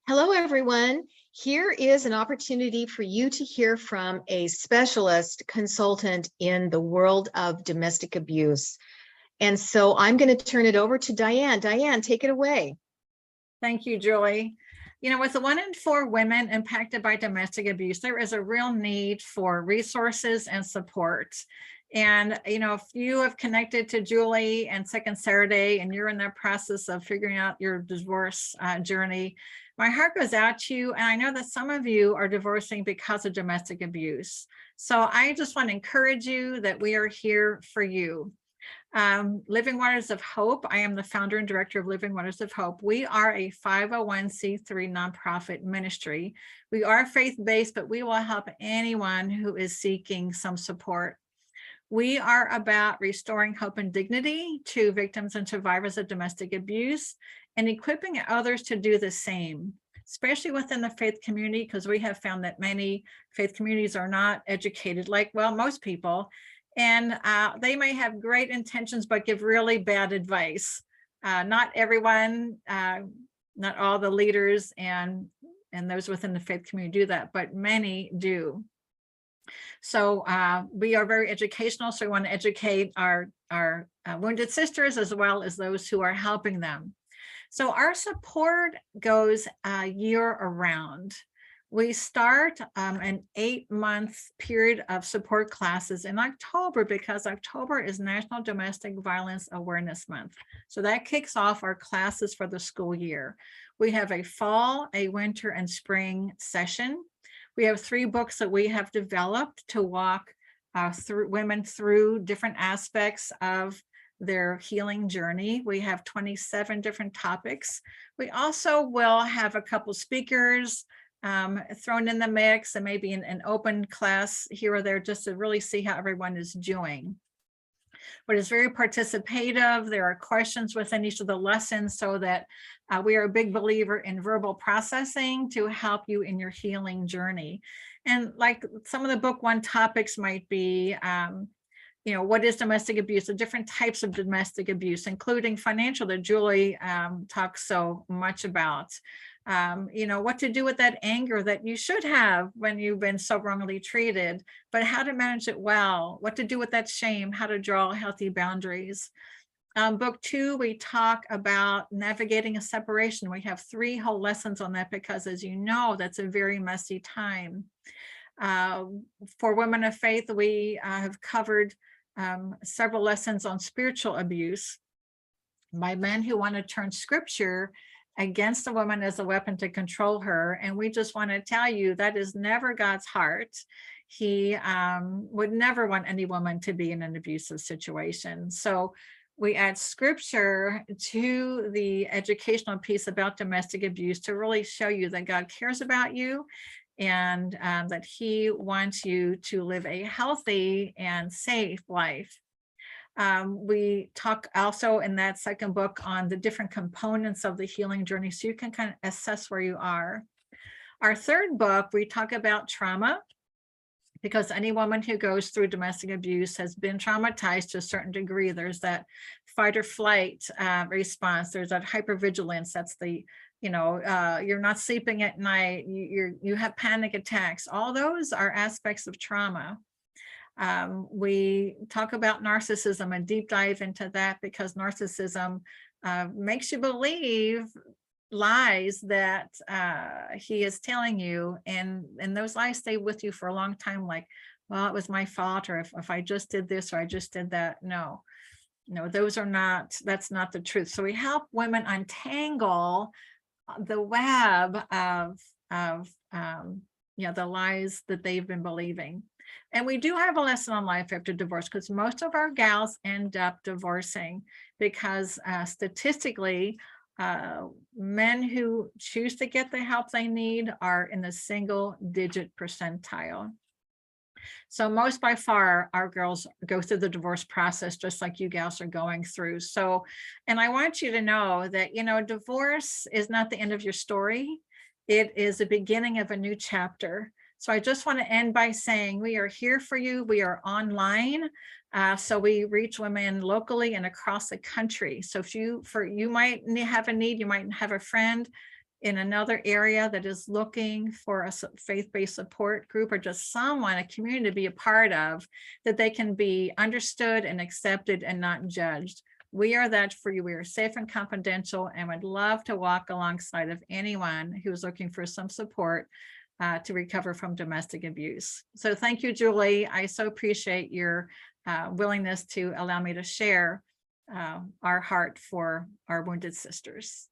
Hello, everyone. Here is an opportunity for you to hear from a specialist consultant in the world of domestic abuse. And so I'm going to turn it over to Diane. Diane, take it away. Thank you, Julie. With 1 in 4 women impacted by domestic abuse, there is a real need for resources and support. And, if you have connected to Julie and Second Saturday and you're in that process of figuring out your divorce journey, my heart goes out to you. And I know that some of you are divorcing because of domestic abuse. So I just want to encourage you that we are here for you. Living Waters of Hope. I am the founder and director of Living Waters of Hope. We are a 501c3 nonprofit ministry. We are faith-based, but we will help anyone who is seeking some support. We are about restoring hope and dignity to victims and survivors of domestic abuse and equipping others to do the same, especially within the faith community, because we have found that many faith communities are not educated like, well, most people. And they may have great intentions, but give really bad advice. Not everyone, not all the leaders and those within the faith community do that, but many do. So we are very educational. So we want to educate our wounded sisters as well as those who are helping them. So our support goes year around. We start an 8-month period of support classes in October because October is National Domestic Violence Awareness Month. So that kicks off our classes for the school year. We have a fall, a winter, and spring session. We have 3 books that we have developed to walk women through different aspects of their healing journey. We have 27 different topics. We also will have a couple speakers thrown in the mix, and maybe an open class here or there just to really see how everyone is doing. But it's very participative. There are questions within each of the lessons so that we are a big believer in verbal processing to help you in your healing journey. And like some of the book 1 topics might be, what is domestic abuse, the different types of domestic abuse, including financial that Julie talks so much about. What to do with that anger that you should have when you've been so wrongly treated, but how to manage it well, what to do with that shame, how to draw healthy boundaries. Book 2, we talk about navigating a separation. We have 3 whole lessons on that because, as you know, that's a very messy time. For women of faith, we have covered several lessons on spiritual abuse by men who want to turn scripture against a woman as a weapon to control her. And we just want to tell you that is never God's heart. He would never want any woman to be in an abusive situation. So we add scripture to the educational piece about domestic abuse to really show you that God cares about you and that he wants you to live a healthy and safe life. We talk also in that second book on the different components of the healing journey so you can kind of assess where you are. Our third book, we talk about trauma, because any woman who goes through domestic abuse has been traumatized to a certain degree. There's that fight or flight response. There's that hypervigilance. That's the, you're not sleeping at night. You have panic attacks. All those are aspects of trauma. We talk about narcissism and deep dive into that because narcissism makes you believe lies that he is telling you, and those lies stay with you for a long time, like, well, it was my fault, or if I just did this or I just did that. No, that's not the truth. So we help women untangle the web of the lies that they've been believing. And we do have a lesson on life after divorce because most of our gals end up divorcing because statistically, men who choose to get the help they need are in the single-digit percentile. So most by far, our girls go through the divorce process just like you gals are going through. So, and I want you to know that, divorce is not the end of your story. It is the beginning of a new chapter. So I just want to end by saying we are here for you. We are online. So we reach women locally and across the country. So if you might have a need, you might have a friend, in another area that is looking for a faith-based support group, or just someone, a community to be a part of, that they can be understood and accepted and not judged. We are that for you. We are safe and confidential, and would love to walk alongside of anyone who's looking for some support to recover from domestic abuse. So thank you, Julie. I so appreciate your willingness to allow me to share our heart for our wounded sisters.